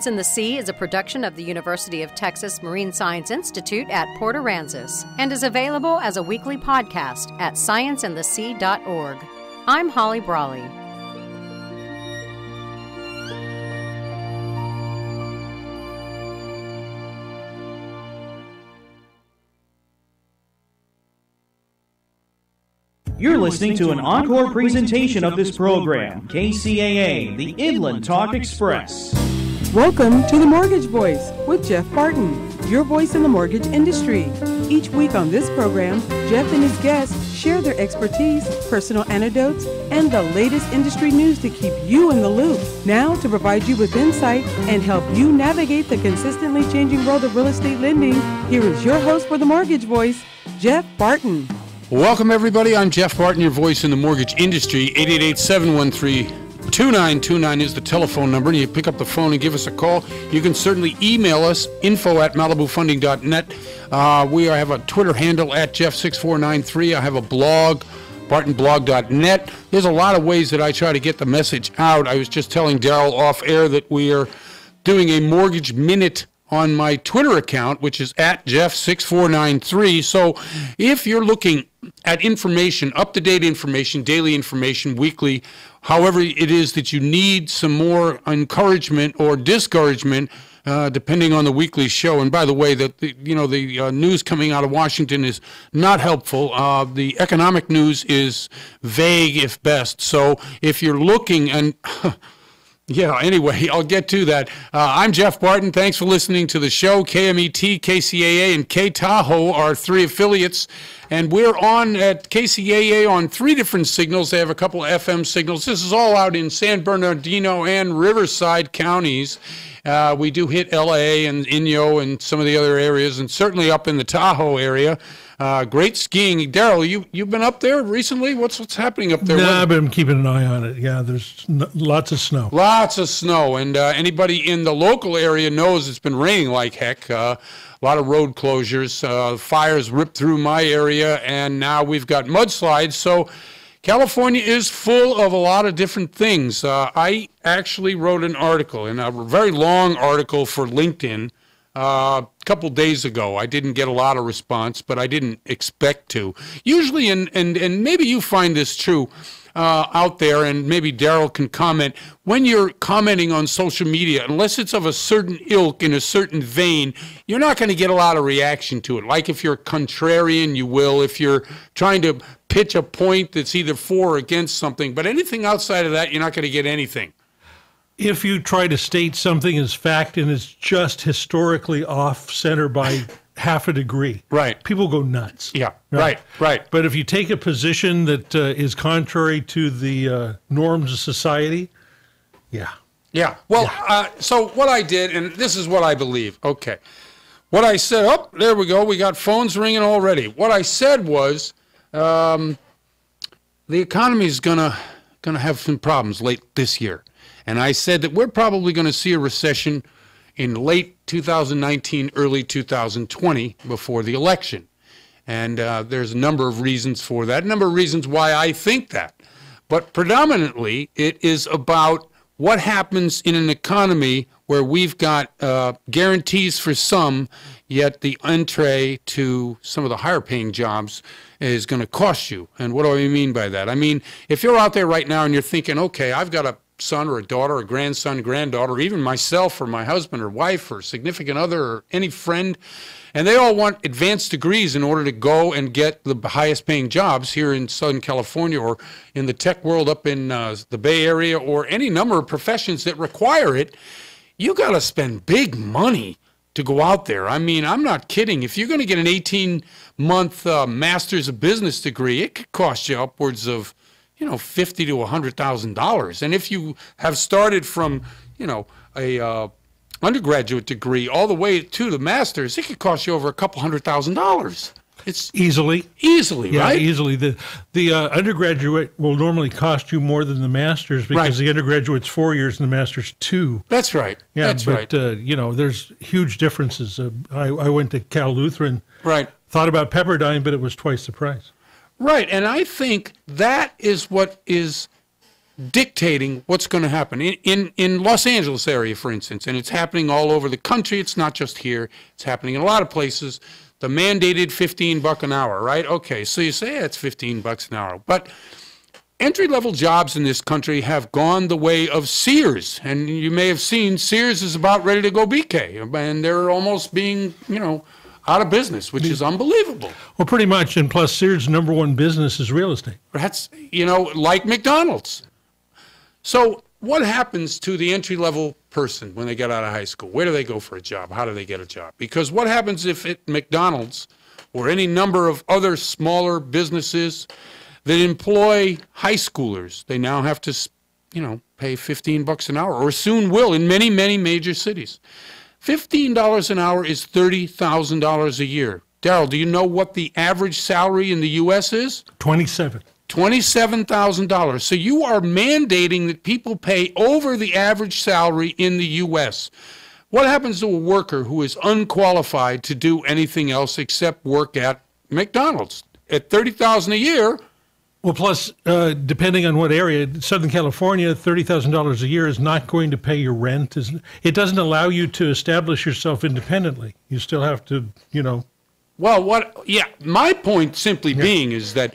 In the Sea is a production of the University of Texas Marine Science Institute at Port Aransas and is available as a weekly podcast at scienceinthesea.org. I'm Holly Brawley. You're listening to an encore presentation of this program, KCAA, the Inland Talk Express. Welcome to The Mortgage Voice with Jeff Barton, your voice in the mortgage industry. Each week on this program, Jeff and his guests share their expertise, personal anecdotes, and the latest industry news to keep you in the loop. Now, to provide you with insight and help you navigate the consistently changing world of real estate lending, here is your host for The Mortgage Voice, Jeff Barton. Welcome, everybody. I'm Jeff Barton, your voice in the mortgage industry. 888-713-2929 is the telephone number, and you pick up the phone and give us a call. You can certainly email us, info@malibufunding.net. We have a Twitter handle at Jeff6493. I have a blog, bartonblog.net. There's a lot of ways that I try to get the message out. I was just telling Daryl off air that we are doing a mortgage minute on my Twitter account, which is at Jeff6493. So if you're looking at information, up-to-date information, daily information, weekly, however it is that you need some more encouragement or discouragement, depending on the weekly show. And by the way, the news coming out of Washington is not helpful. The economic news is vague, if best. So if you're looking and... Yeah, anyway, I'll get to that. I'm Jeff Barton. Thanks for listening to the show. KMET, KCAA, and K-Tahoe are three affiliates, and we're on at KCAA on three different signals. They have a couple of FM signals. This is all out in San Bernardino and Riverside counties. We do hit L.A. and Inyo and some of the other areas, and certainly up in the Tahoe area. Great skiing. Daryl, you've been up there recently? What's happening up there? No, I've been keeping an eye on it. Yeah, there's lots of snow. Lots of snow, and anybody in the local area knows it's been raining like heck. A lot of road closures. Fires ripped through my area, and now we've got mudslides. So California is full of a lot of different things. I actually wrote an article, and a very long article for LinkedIn, a couple days ago. I didn't get a lot of response, but I didn't expect to. Usually, and maybe you find this true out there, and maybe Daryl can comment, when you're commenting on social media, unless it's of a certain ilk in a certain vein, you're not going to get a lot of reaction to it. Like if you're contrarian, you will. If you're trying to pitch a point that's either for or against something, but anything outside of that, you're not going to get anything. If you try to state something as fact and it's just historically off center by half a degree, right, people go nuts. Yeah, right. But if you take a position that is contrary to the norms of society, yeah. Well, so what I did, and this is what I believe. Okay, what I said. Oh, there we go. We got phones ringing already. What I said was, the economy is gonna have some problems late this year. And I said that we're probably going to see a recession in late 2019, early 2020, before the election. And there's a number of reasons for that, a number of reasons why I think that. But predominantly, it is about what happens in an economy where we've got guarantees for some, yet the entree to some of the higher paying jobs is going to cost you. And what do I mean by that? I mean, if you're out there right now and you're thinking, okay, I've got a son or a daughter or grandson, granddaughter, or even myself or my husband or wife or significant other or any friend, and they all want advanced degrees in order to go and get the highest paying jobs here in Southern California or in the tech world up in the Bay Area or any number of professions that require it, you got to spend big money to go out there. I mean, I'm not kidding. If you're going to get an 18-month Master's of Business degree, it could cost you upwards of $50,000 to $100,000. And if you have started from, a undergraduate degree all the way to the master's, it could cost you over a couple $100,000. It's easily, yeah, right? Easily. The undergraduate will normally cost you more than the master's because the undergraduate's 4 years and the master's 2. That's right. Yeah, that's right. There's huge differences. I went to Cal Lutheran. Right. Thought about Pepperdine, but it was twice the price. Right, and I think that is what is dictating what's going to happen. In Los Angeles area, for instance, and it's happening all over the country. It's not just here. It's happening in a lot of places. The mandated $15 an hour, right? Okay, so you say, yeah, it's $15 an hour. But entry-level jobs in this country have gone the way of Sears. And you may have seen Sears is about ready to go BK. And they're almost being, out of business, which is unbelievable. Well, pretty much. And plus, Sears' number one business is real estate. That's, like McDonald's. So what happens to the entry-level person when they get out of high school? Where do they go for a job? How do they get a job? Because what happens if at McDonald's or any number of other smaller businesses that employ high schoolers, they now have to, pay $15 an hour, or soon will in many, many major cities. $15 an hour is $30,000 a year. Darrell, do you know what the average salary in the U.S. is? $27,000. So you are mandating that people pay over the average salary in the U.S. What happens to a worker who is unqualified to do anything else except work at McDonald's? At $30,000 a year. Well, plus, depending on what area, Southern California, $30,000 a year is not going to pay your rent. It doesn't allow you to establish yourself independently. You still have to, Well, my point simply being is that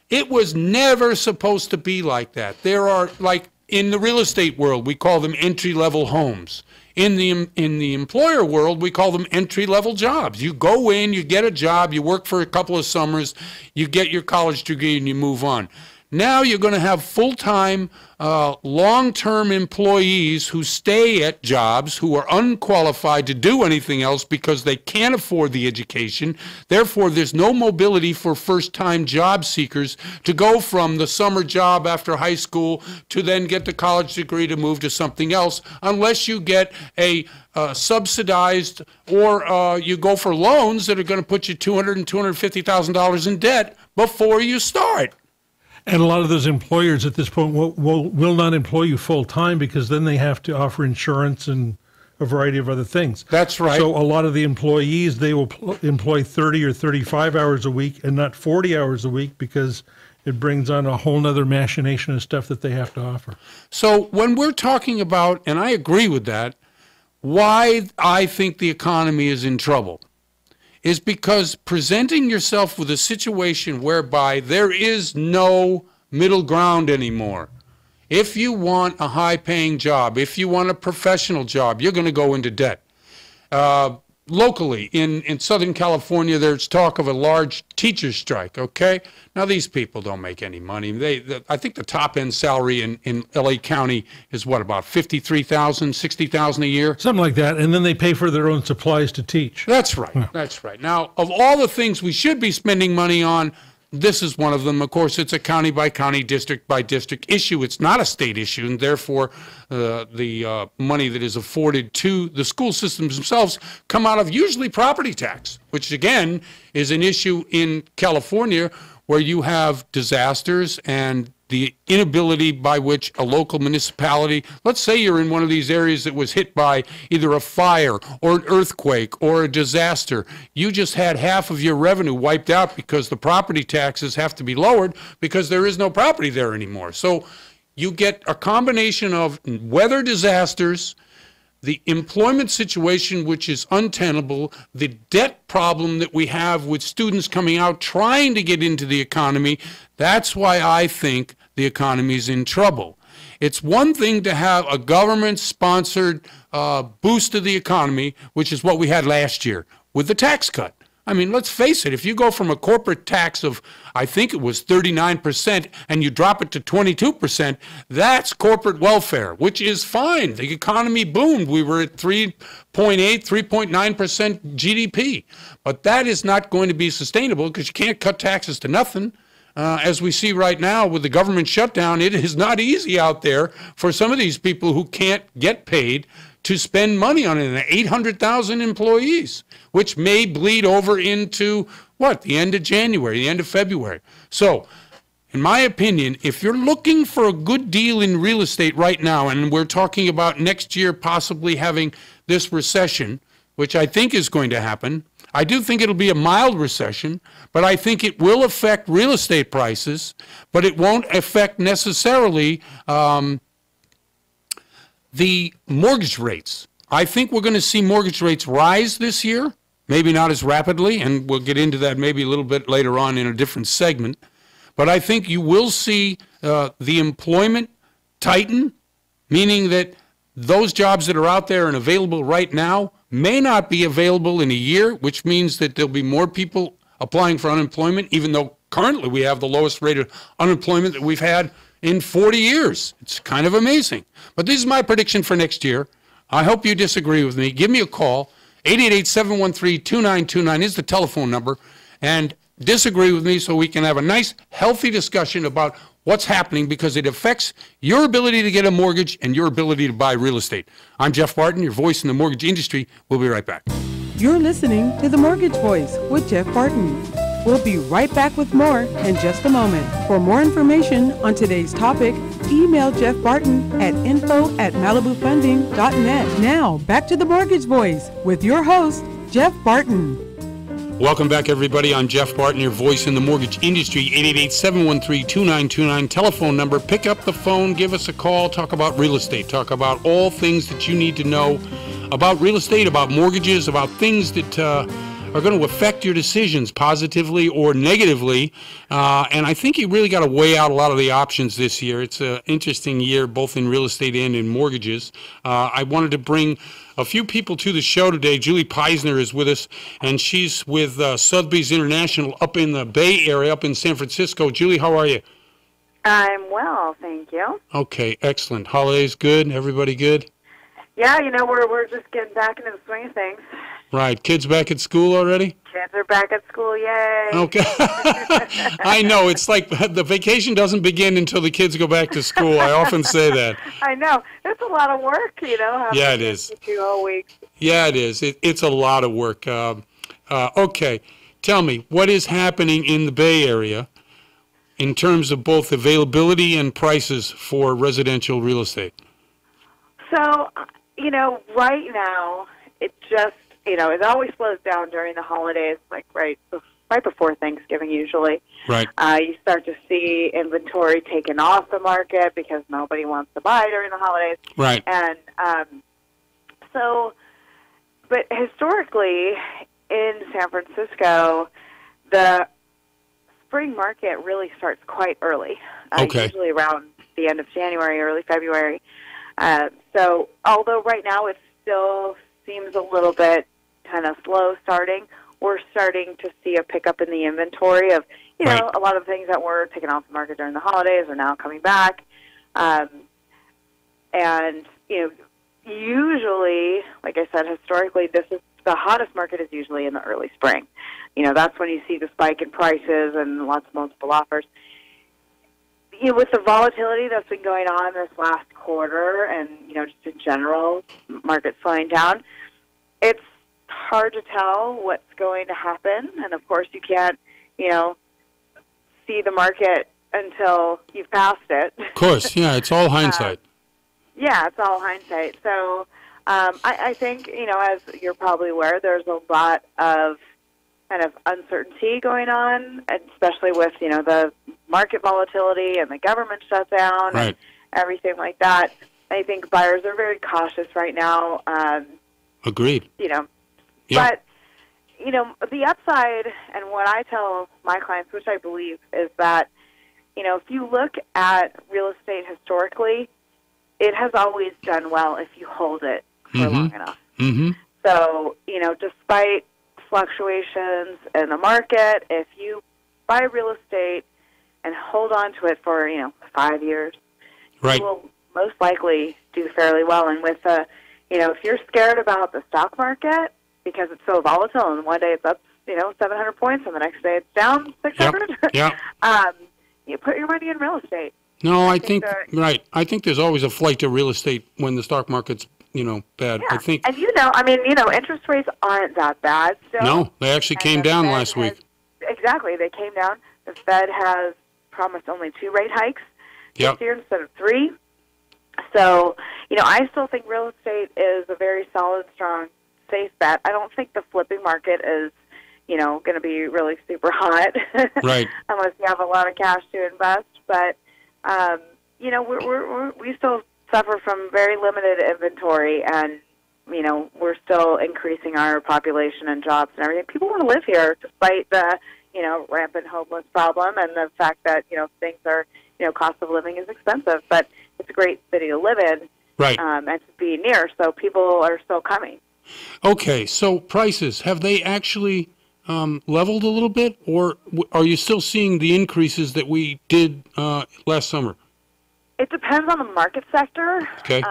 it was never supposed to be like that. There are, like in the real estate world, we call them entry-level homes. In the employer world, we call them entry-level jobs. You go in, you get a job, you work for a couple of summers, you get your college degree, and you move on. Now you're going to have full-time, long-term employees who stay at jobs who are unqualified to do anything else because they can't afford the education. Therefore, there's no mobility for first-time job seekers to go from the summer job after high school to then get the college degree to move to something else, unless you get a subsidized or you go for loans that are going to put you $200,000 and $250,000 in debt before you start. And a lot of those employers at this point will not employ you full-time because then they have to offer insurance and a variety of other things. That's right. So a lot of the employees, they will employ 30 or 35 hours a week and not 40 hours a week because it brings on a whole nother machination of stuff that they have to offer. So when we're talking about, and I agree with that, why I think the economy is in trouble is because presenting yourself with a situation whereby there is no middle ground anymore. If you want a high-paying job, if you want a professional job, you're going to go into debt. Locally, in Southern California, there's talk of a large teacher strike, okay? Now, these people don't make any money. I think the top-end salary in L.A. County is, what, about $53,000, $60,000 a year? Something like that, and then they pay for their own supplies to teach. That's right, that's right. Now, of all the things we should be spending money on, this is one of them. Of course, it's a county-by-county, district-by-district issue. It's not a state issue, and therefore the money that is afforded to the school systems themselves come out of usually property tax, which, again, is an issue in California where you have disasters and the inability by which a local municipality, let's say you're in one of these areas that was hit by either a fire or an earthquake or a disaster, you just had half of your revenue wiped out because the property taxes have to be lowered because there is no property there anymore. So you get a combination of weather disasters, the employment situation, which is untenable, the debt problem that we have with students coming out trying to get into the economy. That's why I think the economy is in trouble. It's one thing to have a government-sponsored boost to the economy, which is what we had last year with the tax cut. I mean, let's face it, if you go from a corporate tax of, I think it was 39%, and you drop it to 22%, that's corporate welfare, which is fine. The economy boomed. We were at 3.8, 3.9% GDP. But that is not going to be sustainable because you can't cut taxes to nothing. As we see right now with the government shutdown, it is not easy out there for some of these people who can't get paid to spend money on it. 800,000 employees, which may bleed over into, the end of January, the end of February. So, in my opinion, if you're looking for a good deal in real estate right now, and we're talking about next year possibly having this recession, which I think is going to happen, I do think it'll be a mild recession, but I think it will affect real estate prices, but it won't affect necessarily the mortgage rates. I think we're going to see mortgage rates rise this year, maybe not as rapidly, and we'll get into that maybe a little bit later on in a different segment. But I think you will see the employment tighten, meaning that those jobs that are out there and available right now may not be available in a year, which means that there'll be more people applying for unemployment, even though currently we have the lowest rate of unemployment that we've had in 40 years. It's kind of amazing. But this is my prediction for next year. I hope you disagree with me. Give me a call. 888-713-2929 is the telephone number. And disagree with me so we can have a nice, healthy discussion about what's happening, because it affects your ability to get a mortgage and your ability to buy real estate. I'm Jeff Barton, your voice in the mortgage industry. We'll be right back. You're listening to The Mortgage Voice with Jeff Barton. We'll be right back with more in just a moment. For more information on today's topic, email Jeff Barton at info@malibufunding.net. Now, back to The Mortgage Voice with your host, Jeff Barton. Welcome back, everybody. I'm Jeff Barton, your voice in the mortgage industry. 888-713-2929. Telephone number. Pick up the phone. Give us a call. Talk about real estate. Talk about all things that you need to know about real estate, about mortgages, about things that are going to affect your decisions positively or negatively. And I think you really got to weigh out a lot of the options this year. It's an interesting year, both in real estate and in mortgages. I wanted to bring a few people to the show today. Julie Peisner is with us, and she's with Sotheby's International up in the Bay Area, up in San Francisco. Julie, how are you? I'm well, thank you. Okay, excellent. Holidays good? Everybody good? Yeah, we're just getting back into the swing of things. Right. Kids back at school already? Kids are back at school, yay. Okay. I know. It's like the vacation doesn't begin until the kids go back to school. I often say that. I know. It's a lot of work, Yeah, it is. 2 whole weeks. Yeah, it is. It's a lot of work. Okay. Tell me, what is happening in the Bay Area in terms of both availability and prices for residential real estate? So, right now, it just, it always slows down during the holidays, like right before Thanksgiving usually. Right. You start to see inventory taken off the market because nobody wants to buy during the holidays. Right. And but historically in San Francisco, the spring market really starts quite early, okay. Usually around the end of January, early February. So although right now it still seems a little bit kind of slow starting, we're starting to see a pickup in the inventory of, right. a lot of things that were taken off the market during the holidays are now coming back. And, usually, like I said, historically, this is the hottest market is usually in the early spring. That's when you see the spike in prices and lots of multiple offers. With the volatility that's been going on this last quarter and, just in general, market slowing down, it's hard to tell what's going to happen. And, of course, you can't, see the market until you've passed it. Of course, yeah, it's all hindsight. Yeah, it's all hindsight. So I think, as you're probably aware, there's a lot of kind of uncertainty going on, especially with, the market volatility and the government shutdown right. and everything like that. I think buyers are very cautious right now. Agreed. But, the upside and what I tell my clients, which I believe, is that, if you look at real estate historically, it has always done well if you hold it for long enough. Mm-hmm. So, despite fluctuations in the market, if you buy real estate and hold on to it for, 5 years, right. you will most likely do fairly well. And with, if you're scared about the stock market because it's so volatile and one day it's up, 700 points and the next day it's down 600, Yep. You put your money in real estate. No, I think right. I think there's always a flight to real estate when the stock market's, bad. Yeah. I think. And interest rates aren't that bad still. No, they actually came down last week. Exactly, they came down. The Fed has promised only 2 rate hikes this year instead of 3. So, I still think real estate is a very solid, strong, safe bet. I don't think the flipping market is going to be really super hot, right? Unless you have a lot of cash to invest. But we still suffer from very limited inventory, and we're still increasing our population and jobs and everything. People want to live here, despite the rampant homeless problem and the fact that things are cost of living is expensive, but it's a great city to live in, right? And to be near, so people are still coming. Okay, so prices, have they actually leveled a little bit, or are you still seeing the increases that we did last summer? It depends on the market sector. Okay.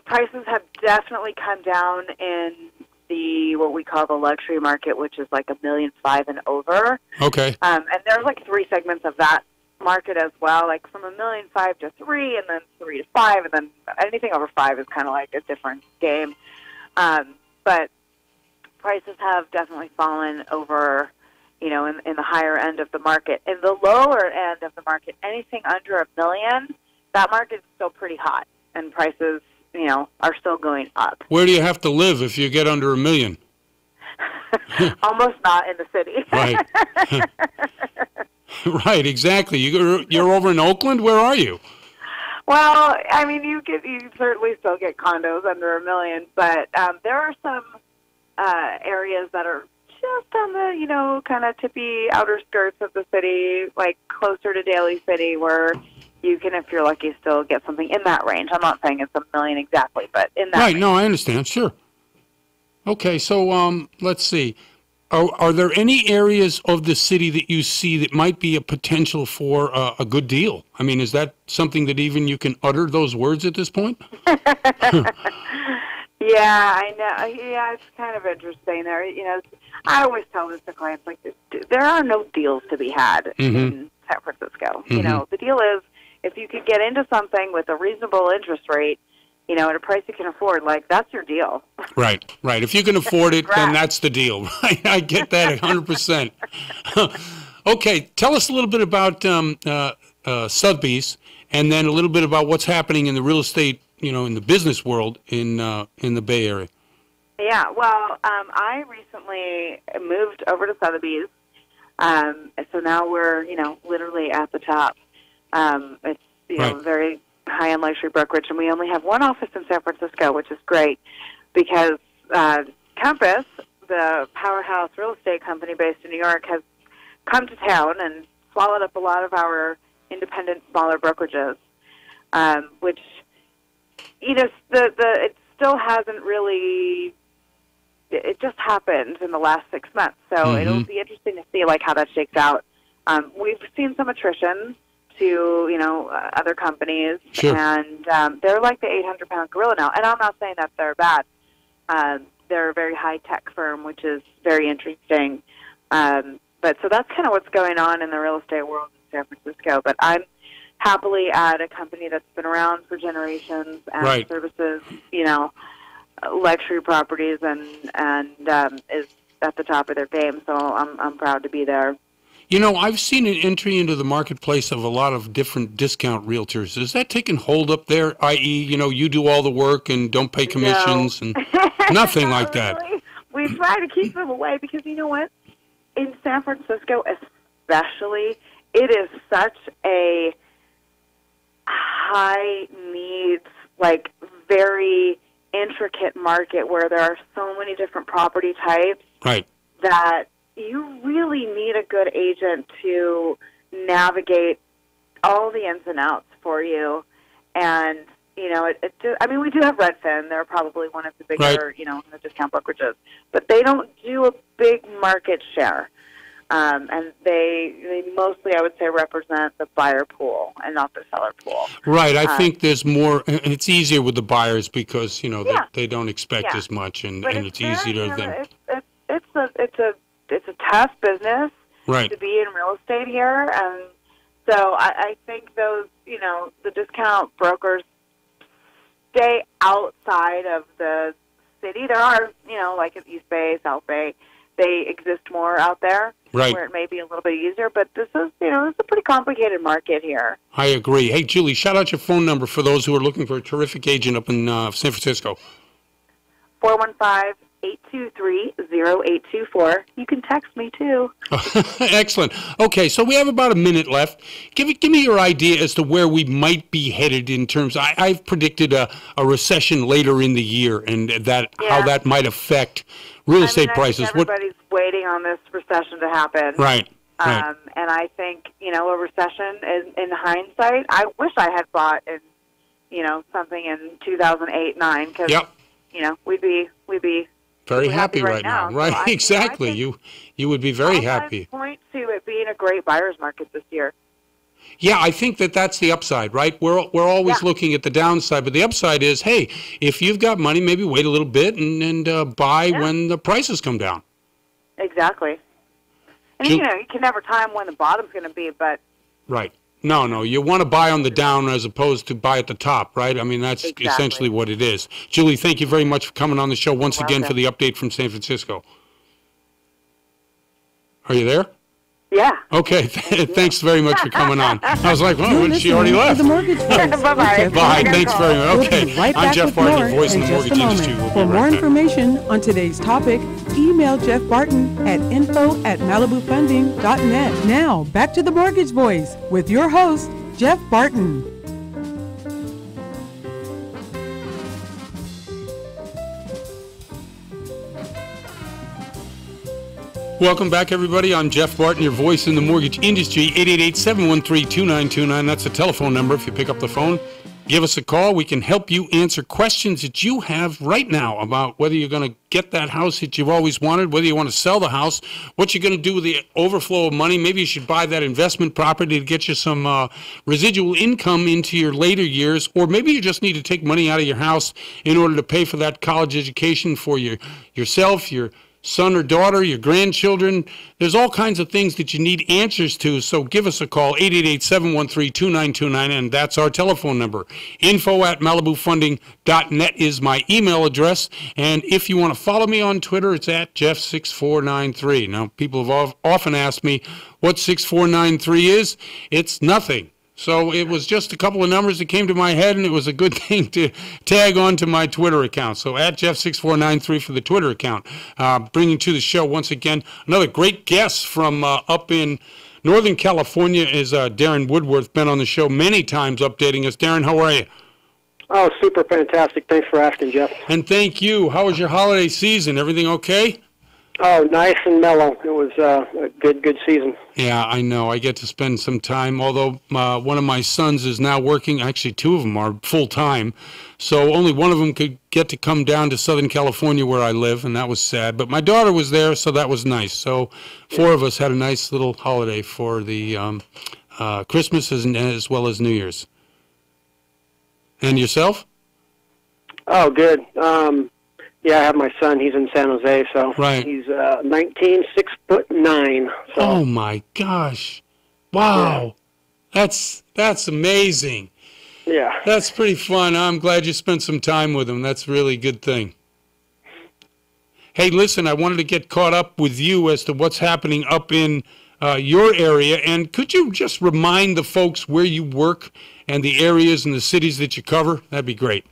Prices have definitely come down in what we call the luxury market, which is like $1.5 million and over. Okay. And there's like 3 segments of that market as well, like from $1.5 million to 3, and then 3 to 5, and then anything over 5 is kind of like a different game. But prices have definitely fallen over, in the higher end of the market. In the lower end of the market, anything under $1 million, that market is still pretty hot, and prices, are still going up. Where do you have to live if you get under $1 million? Almost not in the city. Right. Right, exactly. You're over in Oakland? Where are you? Well, I mean, you certainly still get condos under $1 million, but there are some areas that are just on the, kind of tippy outer skirts of the city, like closer to Daly City, where you can, if you're lucky, still get something in that range. I'm not saying it's $1 million exactly, but in that right, range. No, I understand, sure. Okay, so let's see. Are there any areas of the city that you see that might be a potential for a good deal? I mean, is that something that even you can utter those words at this point? Yeah, I know. Yeah, it's kind of interesting. I always tell this to clients, like, there are no deals to be had in San Francisco. Mm-hmm. The deal is, if you could get into something with a reasonable interest rate, at a price you can afford, like, that's your deal. Right. If you can afford it, then that's the deal. Right? I get that 100%. Okay, tell us a little bit about Sotheby's, and then a little bit about what's happening in the real estate, in the business world in the Bay Area. Yeah, well, I recently moved over to Sotheby's, so now we're, literally at the top. It's, right. very high-end luxury brokerage, and we only have one office in San Francisco, which is great because Compass, the powerhouse real estate company based in New York, has come to town and swallowed up a lot of our independent, smaller brokerages, which, it still hasn't really. It just happened in the last 6 months, so it'll be interesting to see how that shakes out. We've seen some attrition to other companies, sure. And they're like the 800-pound gorilla now. And I'm not saying that they're bad. They're a very high-tech firm, which is very interesting. But so that's kind of what's going on in the real estate world in San Francisco. But I'm happily at a company that's been around for generations and right. services, luxury properties and is at the top of their game. So I'm proud to be there. I've seen an entry into the marketplace of a lot of different discount realtors. Is that taking hold up there, i.e., you do all the work and don't pay commissions and nothing like that? Really. We try to keep them away because you know what? In San Francisco especially, it is such a high needs, very intricate market where there are so many different property types. Right. That you really need a good agent to navigate all the ins and outs for you. And, we do have Redfin. They're probably one of the bigger, right. The discount brokerages. But they don't do a big market share. And they mostly, I would say, represent the buyer pool and not the seller pool. Right. I think there's more, it's easier with the buyers because, they don't expect as much and it's easier to them. It's a tough business to be in real estate here, and so I think those, the discount brokers stay outside of the city. There are, like in East Bay, South Bay, they exist more out there, where it may be a little bit easier, but this is, it's a pretty complicated market here. I agree. Hey, Julie, shout out your phone number for those who are looking for a terrific agent up in San Francisco. 823-0824. You can text me, too. Excellent. Okay, so we have about a minute left. Give me your idea as to where we might be headed in terms. I've predicted a recession later in the year, and how that might affect real estate prices. I think everybody's waiting on this recession to happen. Right. And I think, a recession in hindsight, I wish I had bought in, something in 2008-9, because, we'd be very happy right now. Right, so exactly. You would be very happy. Point to it being a great buyer's market this year. Yeah, I think that's the upside, right? We're always looking at the downside, but the upside is, hey, if you've got money, maybe wait a little bit and buy when the prices come down. Exactly. And you can never time when the bottom's going to be, but right. No, you want to buy on the down as opposed to buy at the top, right? I mean, that's essentially what it is. Julie, thank you very much for coming on the show once again for the update from San Francisco. Are you there? Yeah. Okay, thanks very much for coming on. I was like, well, she already left. The Mortgage Voice. Bye-bye. Bye, thanks very much. Okay, We'll be right I'm back Jeff with Barton, more your voice in the just mortgage a moment. industry. We'll be For more right back. information on today's topic, email Jeff Barton at info@malibufunding.net. Now, back to The Mortgage Voice with your host, Jeff Barton. Welcome back, everybody. I'm Jeff Barton, your voice in the mortgage industry. 888-713-2929. That's the telephone number. If you pick up the phone, give us a call. We can help you answer questions that you have right now about whether you're going to get that house that you've always wanted, whether you want to sell the house, what you're going to do with the overflow of money. Maybe you should buy that investment property to get you some residual income into your later years, or maybe you just need to take money out of your house in order to pay for that college education for yourself, your son or daughter, your grandchildren. There's all kinds of things that you need answers to, so give us a call, 888-713-2929, and that's our telephone number. info@malibufunding.net is my email address, and if you want to follow me on Twitter, it's at Jeff6493. Now, people have often asked me what 6493 is. It's nothing. So it was just a couple of numbers that came to my head, and it was a good thing to tag on to my Twitter account. So at Jeff6493 for the Twitter account. Bringing to the show once again another great guest from up in Northern California is Darren Woodworth. Been on the show many times updating us. Darren, how are you? Oh, super fantastic. Thanks for asking, Jeff. And thank you. How was your holiday season? Everything okay? Oh, nice and mellow. It was a good season. Yeah, I know. I get to spend some time, although one of my sons is now working. Actually, two of them are full-time, so only one of them could get to come down to Southern California where I live, and that was sad. But my daughter was there, so that was nice. So 4 of us had a nice little holiday for the Christmas as well as New Year's. And yourself? Oh, good. Yeah, I have my son. He's in San Jose, so right. He's 19, 6'9". So. Oh my gosh! Wow, yeah. That's amazing. Yeah, that's pretty fun. I'm glad you spent some time with him. That's a really good thing. Hey, listen, I wanted to get caught up with you as to what's happening up in your area, and could you just remind the folks where you work and the areas and the cities that you cover? That'd be great.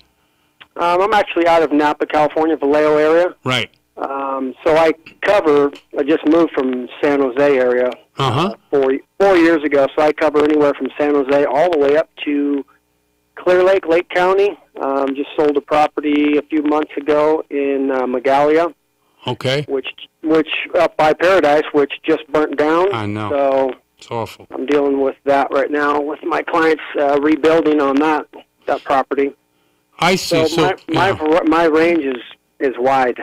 I'm actually out of Napa, California, Vallejo area. Right. So I just moved from San Jose area 4 years ago, so I cover anywhere from San Jose all the way up to Clear Lake, Lake County. Just sold a property a few months ago in Magalia. Okay. Which up by Paradise, which just burnt down. I know. So it's awful. I'm dealing with that right now with my clients rebuilding on that property. I see. So my range is wide.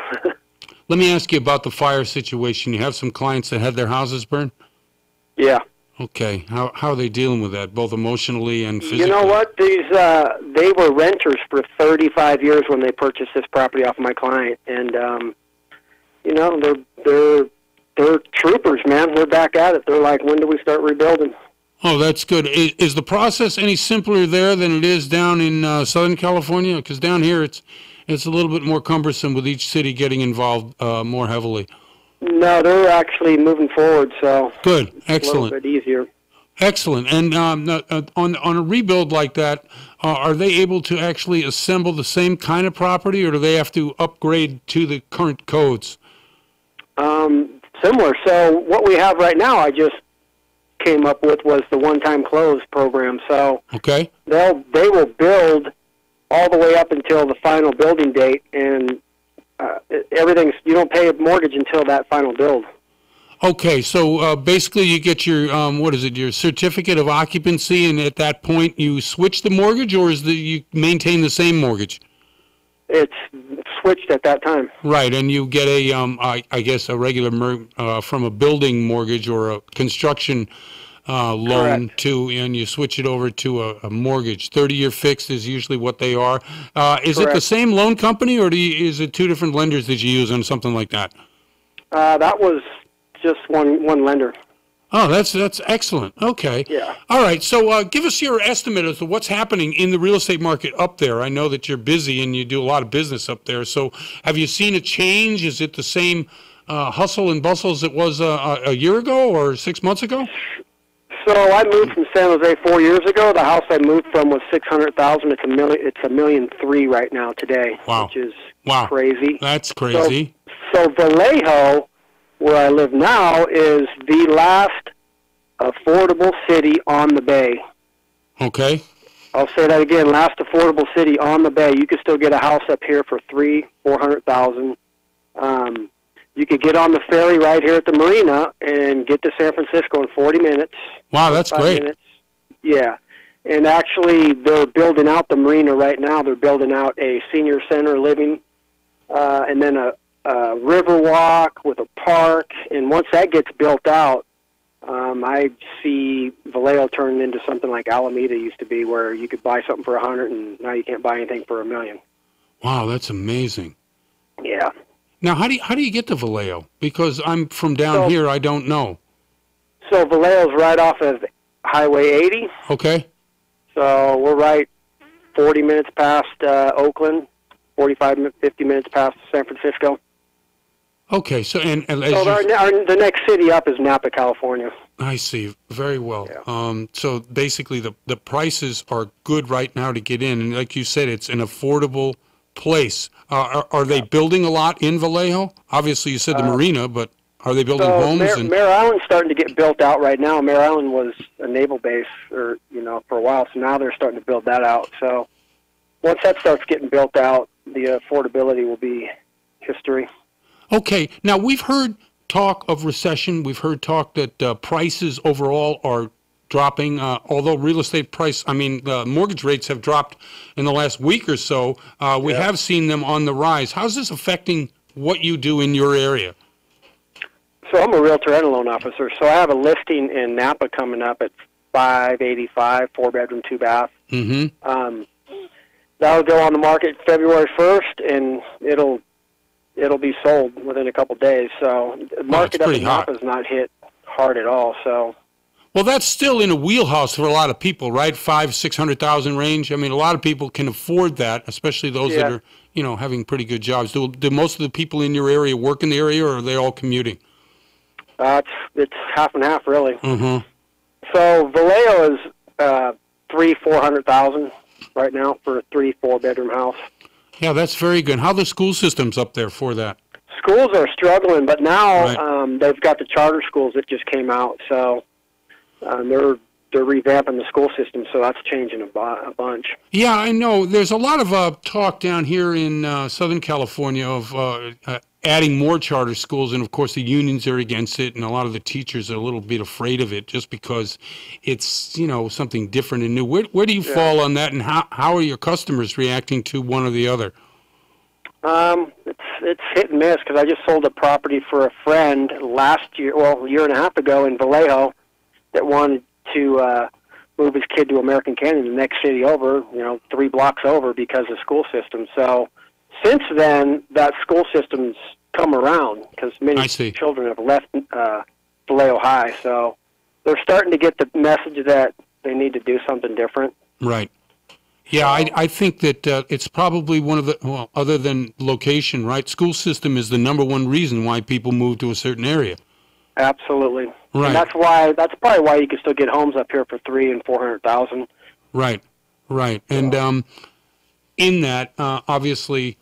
Let me ask you about the fire situation. You have some clients that had their houses burned? Yeah. Okay. How are they dealing with that, both emotionally and physically? You know what? They were renters for 35 years when they purchased this property off my client, and they're troopers, man. They're back at it. They're like, when do we start rebuilding? Oh, that's good. Is the process any simpler there than it is down in Southern California? Because down here it's a little bit more cumbersome with each city getting involved more heavily. No, they're actually moving forward, so good, excellent. A little bit easier. Excellent. And on a rebuild like that, are they able to actually assemble the same kind of property, or do they have to upgrade to the current codes? Similar. So what we have right now, I just came up with, was the one-time close program. So okay, they will build all the way up until the final building date, and you don't pay a mortgage until that final build. Okay, so basically you get your, your certificate of occupancy, and at that point you switch the mortgage, or you maintain the same mortgage? It's switched at that time. Right, and you get a, I guess, a regular, from a building mortgage or a construction loan and you switch it over to a mortgage. 30-year fixed is usually what they are. Is it the same loan company, or is it two different lenders that you use on something like that? That was just one lender. Oh, that's excellent. Okay. Yeah. All right. So give us your estimate as to what's happening in the real estate market up there. I know that you're busy and you do a lot of business up there. So have you seen a change? Is it the same hustle and bustle as it was a year ago or 6 months ago? So I moved from San Jose 4 years ago. The house I moved from was $600,000. It's $1.3 million right now today, which is crazy. That's crazy. So Vallejo, where I live now, is the last affordable city on the bay. Okay. I'll say that again, last affordable city on the bay. You could still get a house up here for $300,000-$400,000. You could get on the ferry right here at the marina and get to San Francisco in 40 minutes. Wow, that's great. Minutes. Yeah. And actually, they're building out the marina right now. They're building out a senior center living, and then a river walk with a park. And once that gets built out, I see Vallejo turning into something like Alameda used to be, where you could buy something for $100,000 and now you can't buy anything for $1 million. Wow, that's amazing. Yeah. Now, how do you get to Vallejo? Because I'm from down here, I don't know. So Vallejo's right off of Highway 80. Okay. So we're right 40 minutes past Oakland, 50 minutes past San Francisco. Okay, so the next city up is Napa, California. I see. Very well. Yeah. So basically, the prices are good right now to get in, and like you said, it's an affordable place. Are they building a lot in Vallejo? Obviously, you said the marina, but are they building homes? Mare Island's starting to get built out right now. Mare Island was a naval base, for a while, so now they're starting to build that out. So once that starts getting built out, the affordability will be history. Okay. Now, we've heard talk of recession. We've heard talk that prices overall are dropping, although real estate mortgage rates have dropped in the last week or so. We have seen them on the rise. How's this affecting what you do in your area? So I'm a realtor and a loan officer. So I have a listing in Napa coming up at $585, 4-bedroom, 2-bath. Mm-hmm. That'll go on the market February 1st, and it'll be sold within a couple days. So the market up in Napa is not hit hard at all. So. Well, that's still in a wheelhouse for a lot of people, right? $500,000-$600,000 range. I mean, a lot of people can afford that, especially those that are, having pretty good jobs. Do most of the people in your area work in the area, or are they all commuting? It's half and half, really. Mm-hmm. So Vallejo is $300,000-$400,000 right now for a 3-4-bedroom house. Yeah, that's very good. How are the school systems up there for that? Schools are struggling, but now they've got the charter schools that just came out, so. They're revamping the school system, so that's changing a bunch. Yeah, I know. There's a lot of talk down here in Southern California of adding more charter schools, and of course the unions are against it, and a lot of the teachers are a little bit afraid of it just because it's something different and new. Where do you fall on that, and how are your customers reacting to one or the other? It's hit and miss, because I just sold a property for a friend a year and a half ago in Vallejo, that wanted to move his kid to American Canyon, the next city over, 3 blocks over, because of the school system. So since then, that school system's come around, because many children have left Vallejo High. So they're starting to get the message that they need to do something different. Right. Yeah, I think that it's probably one of the, other than location, right? School system is the #1 reason why people move to a certain area. Absolutely. Right. And that's probably why you can still get homes up here for $300,000 and $400,000. Right. Right. And in that, obviously,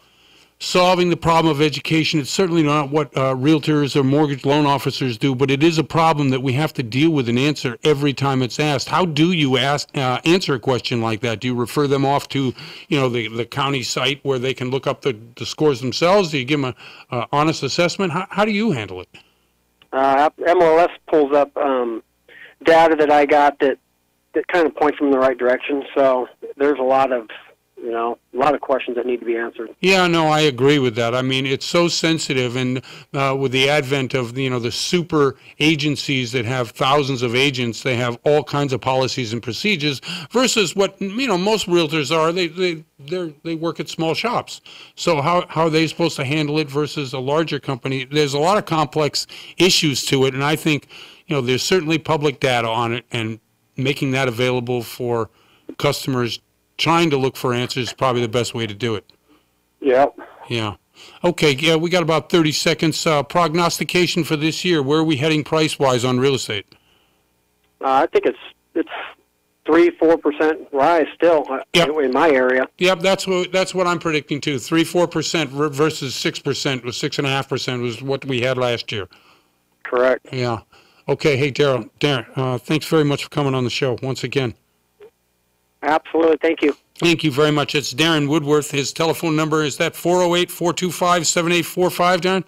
solving the problem of education, it's certainly not what realtors or mortgage loan officers do, but it is a problem that we have to deal with and answer every time it's asked. How do you answer a question like that? Do you refer them off to, the county site where they can look up the scores themselves? Do you give them an honest assessment? How do you handle it? MLS pulls up data that I got that kind of points them in the right direction. So there's a lot of questions that need to be answered. Yeah, no, I agree with that. I mean, it's so sensitive, and with the advent of the super agencies that have thousands of agents, they have all kinds of policies and procedures. Versus what most realtors are, they work at small shops. So how are they supposed to handle it versus a larger company? There's a lot of complex issues to it, and I think there's certainly public data on it, and making that available for customers trying to look for answers is probably the best way to do it. Yep. Yeah. Okay, yeah, we got about 30 seconds. Prognostication for this year, where are we heading price-wise on real estate? I think it's 3-4% rise still in my area. Yep, that's what I'm predicting too. 3-4% versus 6%, was 6.5% was what we had last year. Correct. Yeah. Okay, hey, Darren, thanks very much for coming on the show once again. Absolutely. Thank you. Thank you very much. It's Darren Woodworth. His telephone number is that 408-425-7845, Darren?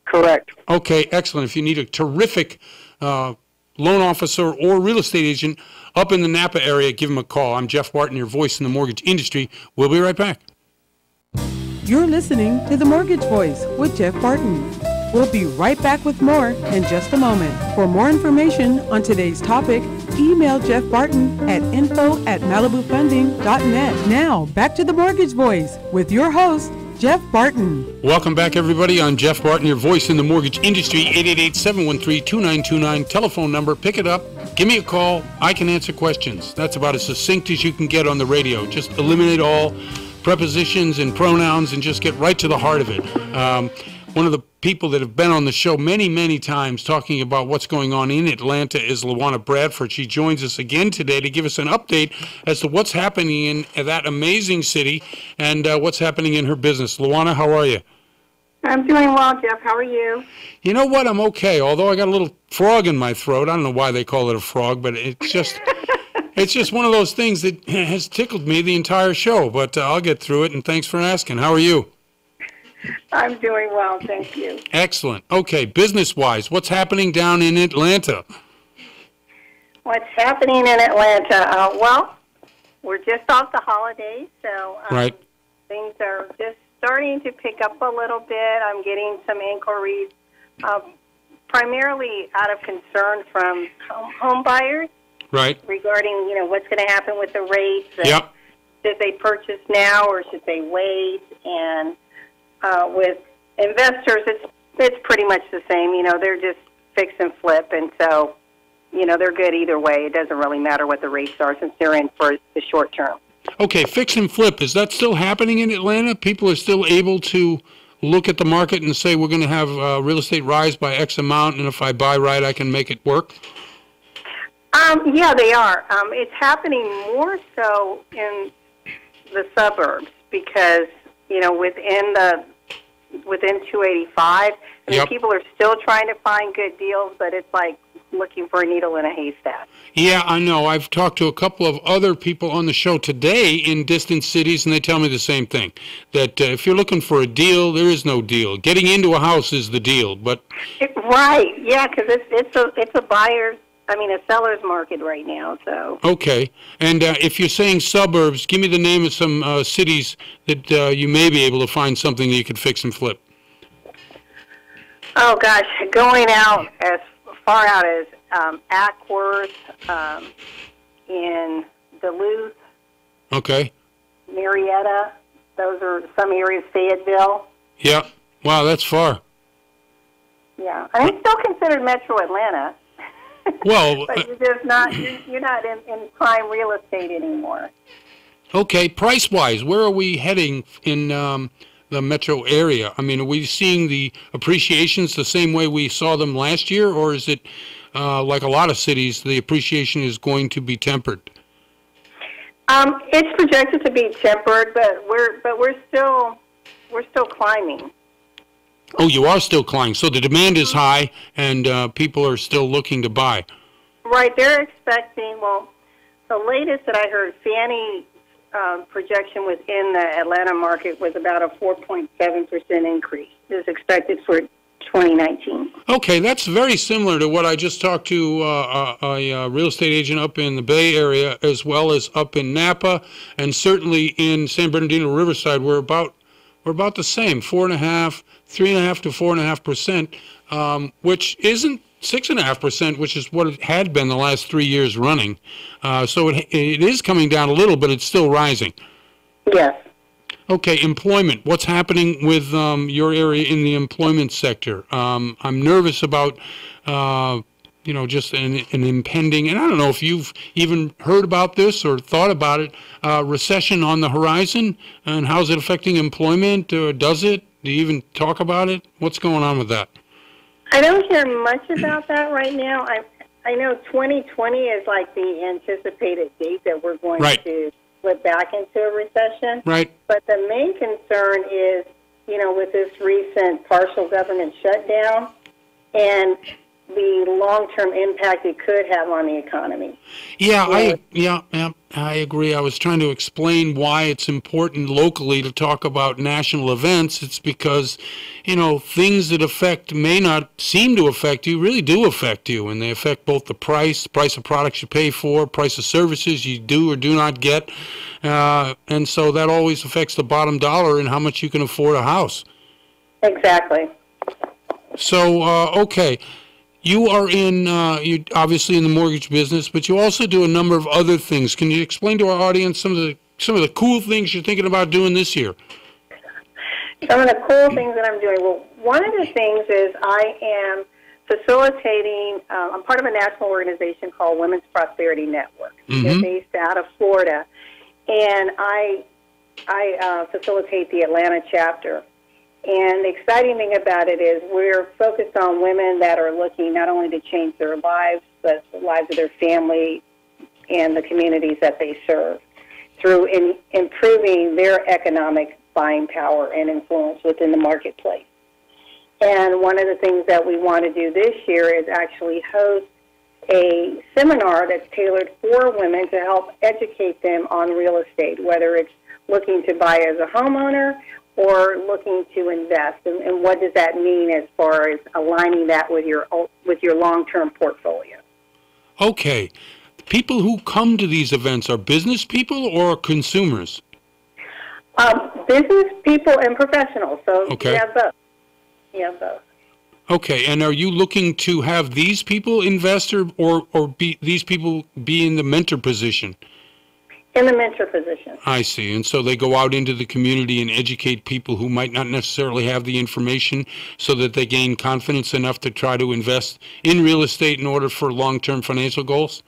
Correct. Okay, excellent. If you need a terrific loan officer or real estate agent up in the Napa area, give him a call. I'm Jeff Barton, your voice in the mortgage industry. We'll be right back. You're listening to The Mortgage Voice with Jeff Barton. We'll be right back with more in just a moment. For more information on today's topic, email Jeff Barton at info@malibufunding.net. Now, back to The Mortgage Voice with your host, Jeff Barton. Welcome back, everybody. I'm Jeff Barton, your voice in the mortgage industry. 888-713-2929. Telephone number. Pick it up. Give me a call. I can answer questions. That's about as succinct as you can get on the radio. Just eliminate all prepositions and pronouns and just get right to the heart of it. One of the people that have been on the show many, many times talking about what's going on in Atlanta is Luana Bradford. She joins us again today to give us an update as to what's happening in that amazing city and what's happening in her business. Luana, how are you? I'm doing well, Jeff. How are you? You know what? I'm okay, although I got a little frog in my throat. I don't know why they call it a frog, but it's just... It's just one of those things that has tickled me the entire show, but I'll get through it, and thanks for asking. How are you? I'm doing well, thank you. Excellent. Okay, business-wise, what's happening down in Atlanta? What's happening in Atlanta? Well, we're just off the holidays, so right. Things are just starting to pick up a little bit. I'm getting some inquiries, primarily out of concern from home buyers. Right. Regarding, what's going to happen with the rates. Yep. Should they purchase now or should they wait? And with investors, it's pretty much the same. They're just fix and flip, and so they're good either way. It doesn't really matter what the rates are since they're in for the short term. Okay, fix and flip, is that still happening in Atlanta? People are still able to look at the market and say we're going to have real estate rise by X amount, and if I buy right, I can make it work? Yeah, they are. It's happening more so in the suburbs because, within 285, yep. People are still trying to find good deals, but it's like looking for a needle in a haystack. Yeah, I know. I've talked to a couple of other people on the show today in distant cities, and they tell me the same thing, that if you're looking for a deal, there is no deal. Getting into a house is the deal, but... Right, yeah, because it's a seller's market right now, so... Okay, and if you're saying suburbs, give me the name of some cities that you may be able to find something that you could fix and flip. Oh, gosh, going out as far out as Ackworth, in Duluth. Okay. Marietta, those are some areas, Fayetteville. Yeah, wow, that's far. Yeah, and it's still considered Metro Atlanta. Well, but you're not in prime real estate anymore. Okay, price-wise, where are we heading in the metro area? I mean, are we seeing the appreciations the same way we saw them last year, or is it like a lot of cities, the appreciation is going to be tempered? It's projected to be tempered, but we're still climbing. Oh, you are still climbing. So the demand is high, and people are still looking to buy. Right. They're expecting, well, the latest that I heard, Fannie projection within the Atlanta market was about a 4.7% increase. Is expected for 2019. Okay, that's very similar to what I just talked to a real estate agent up in the Bay Area, as well as up in Napa, and certainly in San Bernardino Riverside. We're about the same, 3.5 to 4.5%, which isn't 6.5%, which is what it had been the last 3 years running. So it is coming down a little, but it's still rising. Yes. Okay, employment. What's happening with your area in the employment sector? I'm nervous about, just an impending, and I don't know if you've even heard about this or thought about it, recession on the horizon, and how's it affecting employment? Or does it? Do you even talk about it? What's going on with that? I don't hear much about that right now. I know 2020 is like the anticipated date that we're going to slip back into a recession. Right. But the main concern is, with this recent partial government shutdown and the long-term impact it could have on the economy. Yeah, I agree. I was trying to explain why it's important locally to talk about national events. It's because, things that may not seem to affect you really do affect you, and they affect both the price of products you pay for, price of services you do or do not get, and so that always affects the bottom dollar and how much you can afford a house. Exactly. So, okay. You are you're obviously in the mortgage business, but you also do a number of other things. Can you explain to our audience some of the cool things you're thinking about doing this year? Some of the cool things that I'm doing. Well, one of the things is I am facilitating. I'm part of a national organization called Women's Prosperity Network. Mm-hmm. They're based out of Florida, and I facilitate the Atlanta chapter. And the exciting thing about it is we're focused on women that are looking not only to change their lives, but the lives of their family and the communities that they serve through improving their economic buying power and influence within the marketplace. And one of the things that we want to do this year is actually host a seminar that's tailored for women to help educate them on real estate, whether it's looking to buy as a homeowner or looking to invest, and what does that mean as far as aligning that with your long-term portfolio? Okay. People who come to these events are business people or consumers? Business people and professionals, so okay. You have both. Okay, and are you looking to have these people invest or these people be in the mentor position? In the mentor position. I see. And so they go out into the community and educate people who might not necessarily have the information so that they gain confidence enough to try to invest in real estate in order for long-term financial goals?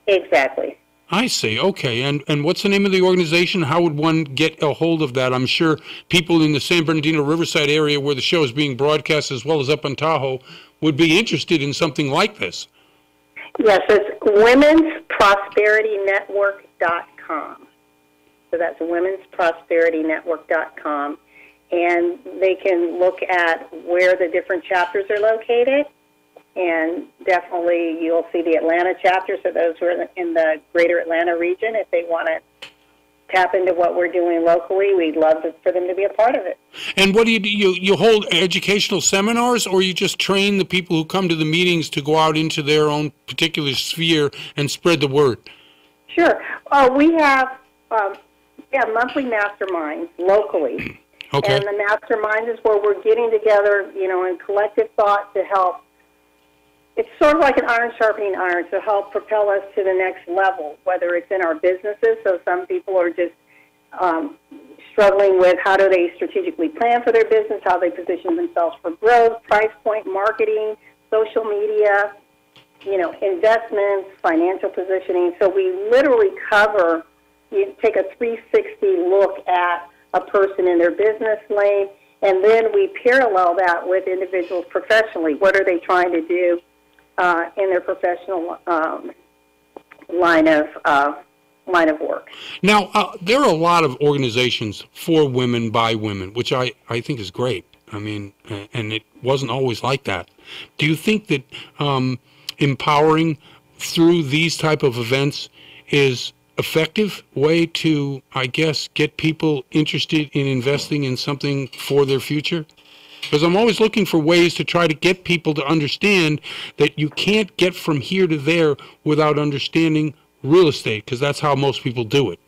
Exactly. I see. Okay. And what's the name of the organization? How would one get a hold of that? I'm sure people in the San Bernardino Riverside area where the show is being broadcast, as well as up in Tahoe, would be interested in something like this. Yes, it's womensprosperitynetwork.com. So that's womensprosperitynetwork.com. And they can look at where the different chapters are located. And definitely you'll see the Atlanta chapter, so those who are in the greater Atlanta region, if they want to tap into what we're doing locally, we'd love for them to be a part of it. And what do you do? You hold educational seminars, or you just train the people who come to the meetings to go out into their own particular sphere and spread the word? Sure. We have monthly masterminds locally. Okay. And the masterminds is where we're getting together, in collective thought to help. It's sort of like an iron sharpening iron to help propel us to the next level, whether it's in our businesses. So some people are just struggling with how do they strategically plan for their business, how they position themselves for growth, price point, marketing, social media, investments, financial positioning. So we literally you take a 360 look at a person in their business lane, and then we parallel that with individuals professionally. What are they trying to do in their professional line of work? Now, there are a lot of organizations for women by women, which I think is great. I mean, and it wasn't always like that. Do you think that empowering through these type of events is effective way to, I guess, get people interested in investing in something for their future? Because I'm always looking for ways to try to get people to understand that you can't get from here to there without understanding real estate, because that's how most people do it.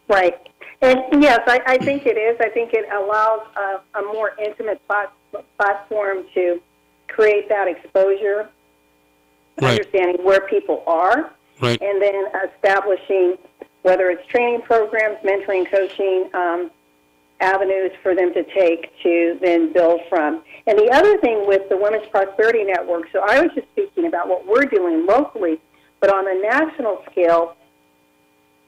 Right. And yes, I think it is. I think it allows a more intimate platform to create that exposure, right. Understanding where people are, right. And then establishing, whether it's training programs, mentoring, coaching, avenues for them to take to then build from. And the other thing with the Women's Prosperity Network, so I was just speaking about what we're doing locally, but on a national scale,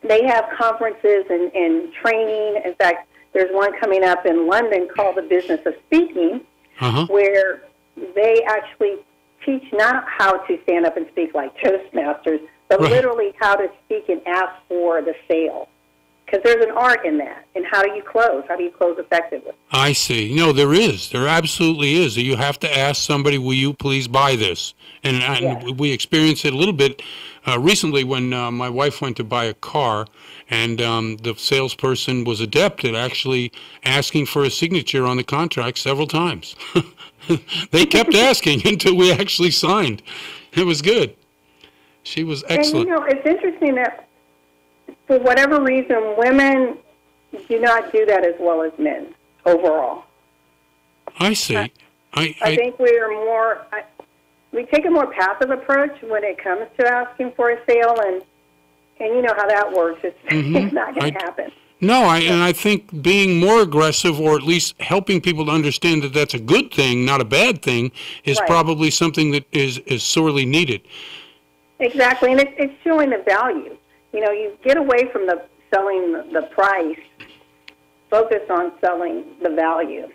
they have conferences and training. In fact, there's one coming up in London called The Business of Speaking, where they actually teach not how to stand up and speak like Toastmasters, but literally how to speak and ask for the sale. Because there's an art in that. And how do you close? How do you close effectively? I see. No, there is. There absolutely is. You have to ask somebody, will you please buy this? And we experienced it a little bit recently when my wife went to buy a car, and the salesperson was adept at actually asking for a signature on the contract several times. They kept asking until we actually signed. It was good. She was excellent. And, it's interesting that for whatever reason, women do not do that as well as men overall. I see. I think we are more... we take a more passive approach when it comes to asking for a sale, and you know how that works. It's not going to happen. No, and I think being more aggressive, or at least helping people to understand that that's a good thing, not a bad thing, is probably something that is sorely needed. Exactly, and it's showing the value. You get away from selling the price, focus on selling the value.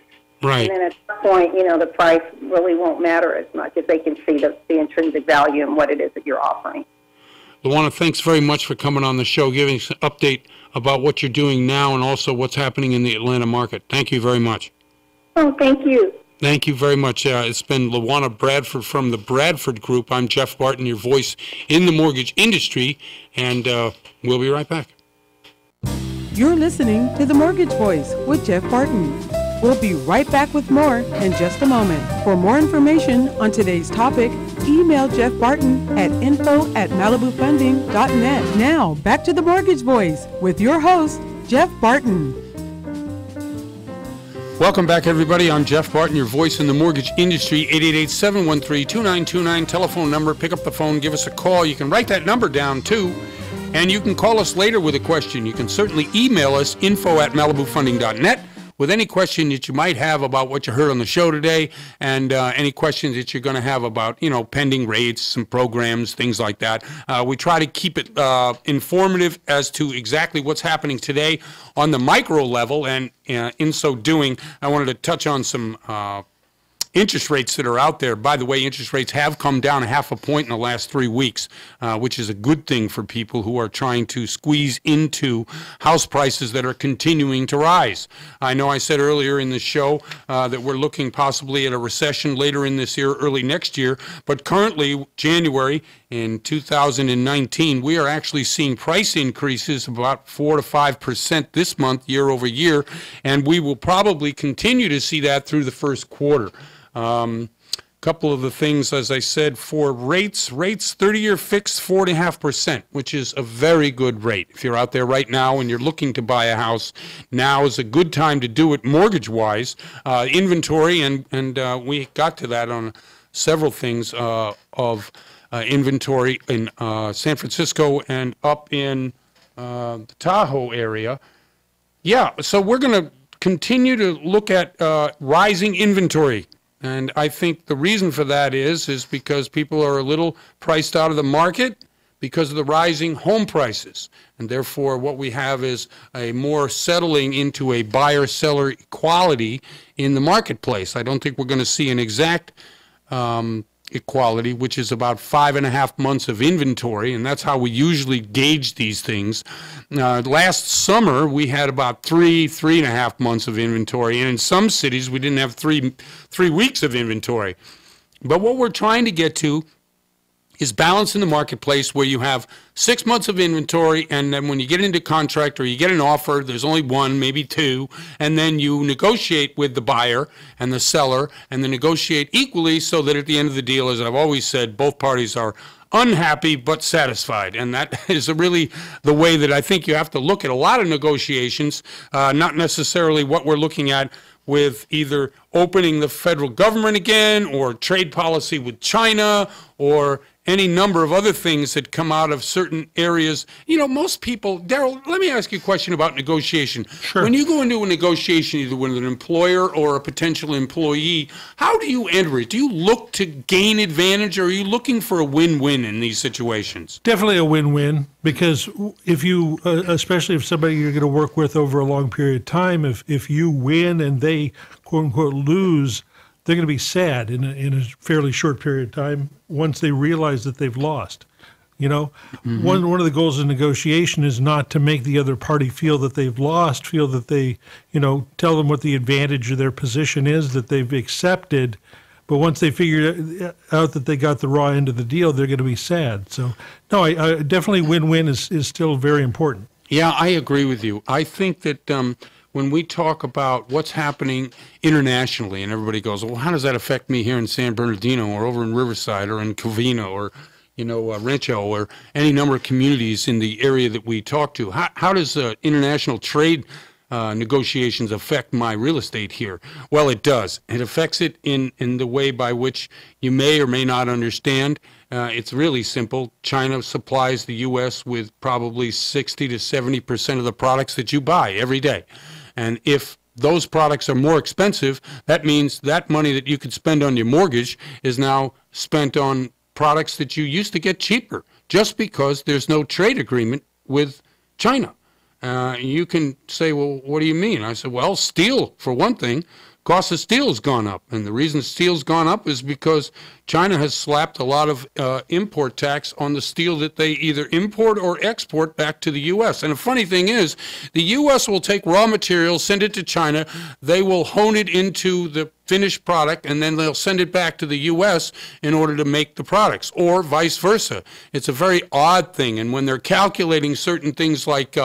Right. And then at some point, the price really won't matter as much if they can see the intrinsic value and what it is that you're offering. Luana, thanks very much for coming on the show, giving us an update about what you're doing now and also what's happening in the Atlanta market. Thank you very much. Oh, thank you. Thank you very much. It's been Luana Bradford from the Bradford Group. I'm Jeff Barton, your voice in the mortgage industry, and we'll be right back. You're listening to The Mortgage Voice with Jeff Barton. We'll be right back with more in just a moment. For more information on today's topic, email Jeff Barton at info@malibufunding.net. Now, back to The Mortgage Voice with your host, Jeff Barton. Welcome back, everybody. I'm Jeff Barton, your voice in the mortgage industry. 888-713-2929, telephone number. Pick up the phone, give us a call. You can write that number down, too, and you can call us later with a question. You can certainly email us, info@malibufunding.net, with any question that you might have about what you heard on the show today, and any questions that you're going to have about, pending rates, some programs, things like that. We try to keep it informative as to exactly what's happening today on the micro level, and in so doing, I wanted to touch on some interest rates that are out there. By the way, interest rates have come down 0.5 point in the last 3 weeks, which is a good thing for people who are trying to squeeze into house prices that are continuing to rise. I know I said earlier in the show that we're looking possibly at a recession later in this year, early next year, but currently, January in 2019, we are actually seeing price increases of about 4 to 5% this month, year over year, and we will probably continue to see that through the first quarter. Couple of the things, as I said, for rates, 30-year fixed 4.5%, which is a very good rate. If you're out there right now and you're looking to buy a house, now is a good time to do it mortgage-wise. Inventory, and we got to that on several things of inventory in San Francisco and up in the Tahoe area. Yeah, so we're going to continue to look at rising inventory. And I think the reason for that is because people are a little priced out of the market. because of the rising home prices. And therefore, what we have is a more settling into a buyer-seller equality in the marketplace. I don't think we're going to see an exact equality, which is about 5.5 months of inventory, and that's how we usually gauge these things. Last summer, we had about 3.5 months of inventory, and in some cities, we didn't have three weeks of inventory. But what we're trying to get to is balance in the marketplace where you have 6 months of inventory, and then when you get into contract or you get an offer, there's only one, maybe two, and then you negotiate with the buyer and the seller, and then negotiate equally so that at the end of the deal, as I've always said, both parties are unhappy but satisfied. And that is really the way that I think you have to look at a lot of negotiations, not necessarily what we're looking at with either opening the federal government again or trade policy with China or any number of other things that come out of certain areas. You know, most people, Daryl, let me ask you a question about negotiation. Sure. When you go into a negotiation, either with an employer or a potential employee, how do you enter it? Do you look to gain advantage, or are you looking for a win-win in these situations? Definitely a win-win, because if you, especially if somebody you're going to work with over a long period of time, if you win and they, quote-unquote, lose, they're going to be sad in a fairly short period of time once they realize that they've lost. You know, one of the goals of negotiation is not to make the other party feel that they've lost, feel that they, you know, tell them what the advantage of their position is, that they've accepted. But once they figure out that they got the raw end of the deal, they're going to be sad. So, no, I definitely win-win is still very important. Yeah, I agree with you. I think that when we talk about what's happening internationally, and everybody goes, well, how does that affect me here in San Bernardino or over in Riverside or in Covina or, you know, Rancho or any number of communities in the area that we talk to? How does international trade negotiations affect my real estate here? Well, it does. It affects it in the way by which you may or may not understand. It's really simple. China supplies the U.S. with probably 60 to 70% of the products that you buy every day. And if those products are more expensive, that means that money that you could spend on your mortgage is now spent on products that you used to get cheaper, just because there's no trade agreement with China. You can say, well, what do you mean? I said, well, steel, for one thing. Cost of steel has gone up, and the reason steel's gone up is because China has slapped a lot of import tax on the steel that they either import or export back to the U.S. And the funny thing is, the U.S. will take raw material, send it to China, they will hone it into the finished product, and then they'll send it back to the U.S. in order to make the products, or vice versa. It's a very odd thing, and when they're calculating certain things like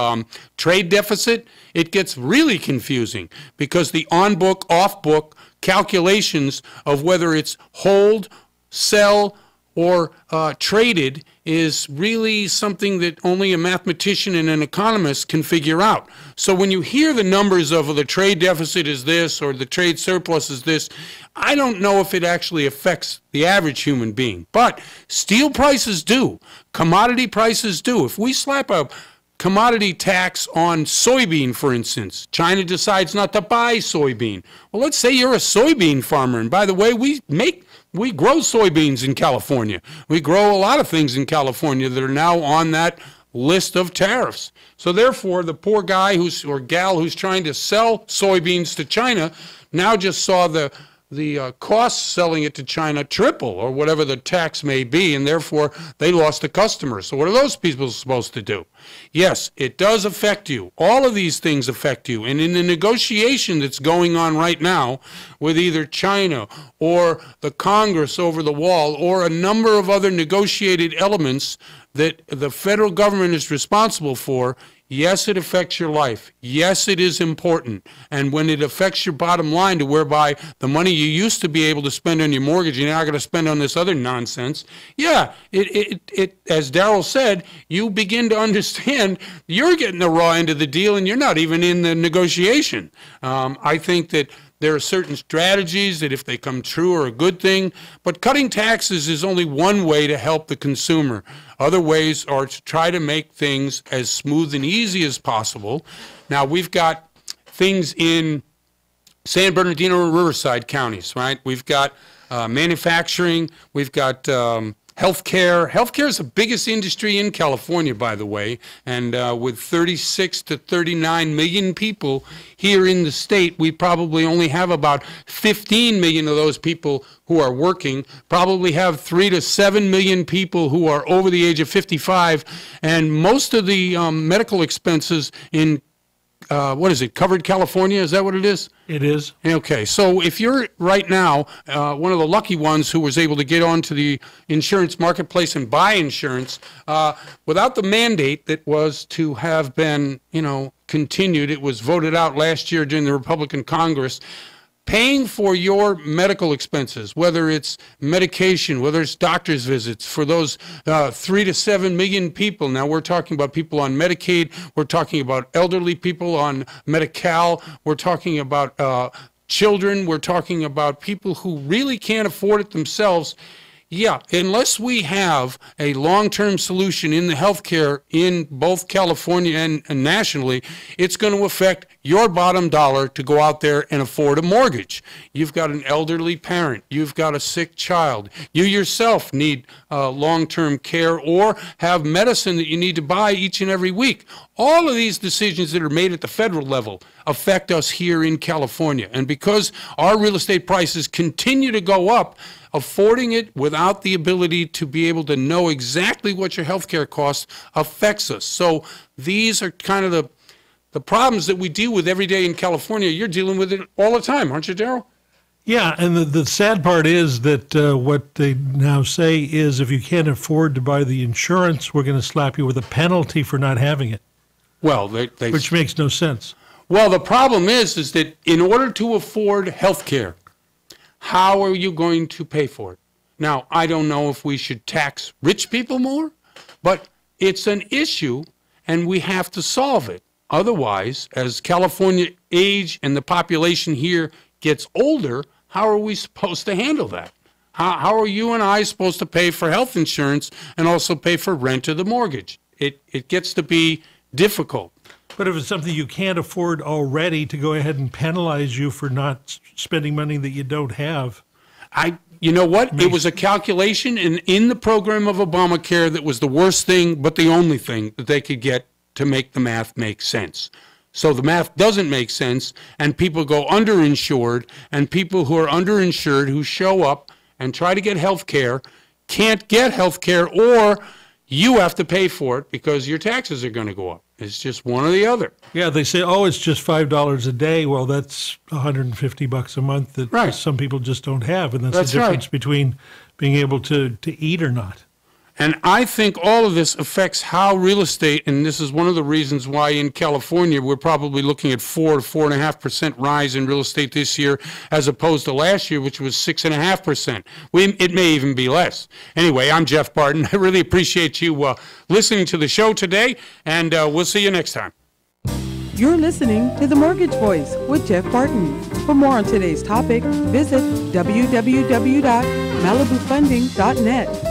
trade deficit, it gets really confusing, because the on-book, off-book calculations of whether it's hold, sell, or traded is really something that only a mathematician and an economist can figure out. So when you hear the numbers of the trade deficit is this or the trade surplus is this, I don't know if it actually affects the average human being. But steel prices do. Commodity prices do. If we slap a commodity tax on soybean, for instance, China decides not to buy soybean. Well, let's say you're a soybean farmer, and by the way, we grow soybeans in California. We grow a lot of things in California that are now on that list of tariffs. So therefore, the poor guy or gal who's trying to sell soybeans to China now just saw the costs selling it to China triple, or whatever the tax may be, and therefore they lost a customer. So what are those people supposed to do? Yes, it does affect you. All of these things affect you. And in the negotiation that's going on right now with either China or the Congress over the wall or a number of other negotiated elements that the federal government is responsible for, yes, it affects your life. Yes, it is important. And when it affects your bottom line to whereby the money you used to be able to spend on your mortgage, you're now going to spend on this other nonsense, yeah, it as Daryl said, you begin to understand you're getting the raw end of the deal and you're not even in the negotiation. I think that there are certain strategies that, if they come true, are a good thing, but cutting taxes is only one way to help the consumer. Other ways are to try to make things as smooth and easy as possible. Now, we've got things in San Bernardino and Riverside counties, right? We've got manufacturing, we've got Healthcare. Healthcare is the biggest industry in California, by the way, and with 36 to 39 million people here in the state, we probably only have about 15 million of those people who are working, probably have 3 to 7 million people who are over the age of 55, and most of the medical expenses in Covered California? Is that what it is? It is. Okay, so if you're right now one of the lucky ones who was able to get onto the insurance marketplace and buy insurance, without the mandate that was to have been, continued, it was voted out last year during the Republican Congress, paying for your medical expenses, whether it's medication, whether it's doctor's visits, for those 3 to 7 million people. Now, we're talking about people on Medicaid. We're talking about elderly people on Medi-Cal. We're talking about children. We're talking about people who really can't afford it themselves. Yeah, unless we have a long-term solution in the healthcare in both California and nationally, it's going to affect your bottom dollar to go out there and afford a mortgage. You've got an elderly parent. You've got a sick child. You yourself need long-term care or have medicine that you need to buy each and every week. All of these decisions that are made at the federal level affect us here in California. And because our real estate prices continue to go up, affording it without the ability to be able to know exactly what your health care costs affects us. So these are kind of the problems that we deal with every day in California. You're dealing with it all the time, aren't you, Daryl? Yeah, and the sad part is that what they now say is if you can't afford to buy the insurance, we're going to slap you with a penalty for not having it. Well, which makes no sense. Well, the problem is that in order to afford health care, how are you going to pay for it? Now, I don't know if we should tax rich people more, but it's an issue and we have to solve it. Otherwise, as California age and the population here gets older, how are we supposed to handle that? How are you and I supposed to pay for health insurance and also pay for rent or the mortgage? It gets to be difficult. But if it's something you can't afford already, to go ahead and penalize you for not spending money that you don't have. You know what? It was a calculation in the program of Obamacare that was the worst thing, but the only thing that they could get to make the math make sense. So the math doesn't make sense, and people go underinsured, and people who are underinsured who show up and try to get health care can't get health care, or you have to pay for it because your taxes are going to go up. It's just one or the other. Yeah, they say, oh, it's just $5 a day. Well, that's $150 a month that some people just don't have, and that's the difference between being able to eat or not. And I think all of this affects how real estate, and this is one of the reasons why in California we're probably looking at 4 to 4.5% rise in real estate this year, as opposed to last year, which was 6.5%. It may even be less. Anyway, I'm Jeff Barton. I really appreciate you listening to the show today, and we'll see you next time. You're listening to The Mortgage Voice with Jeff Barton. For more on today's topic, visit www.malibufunding.net.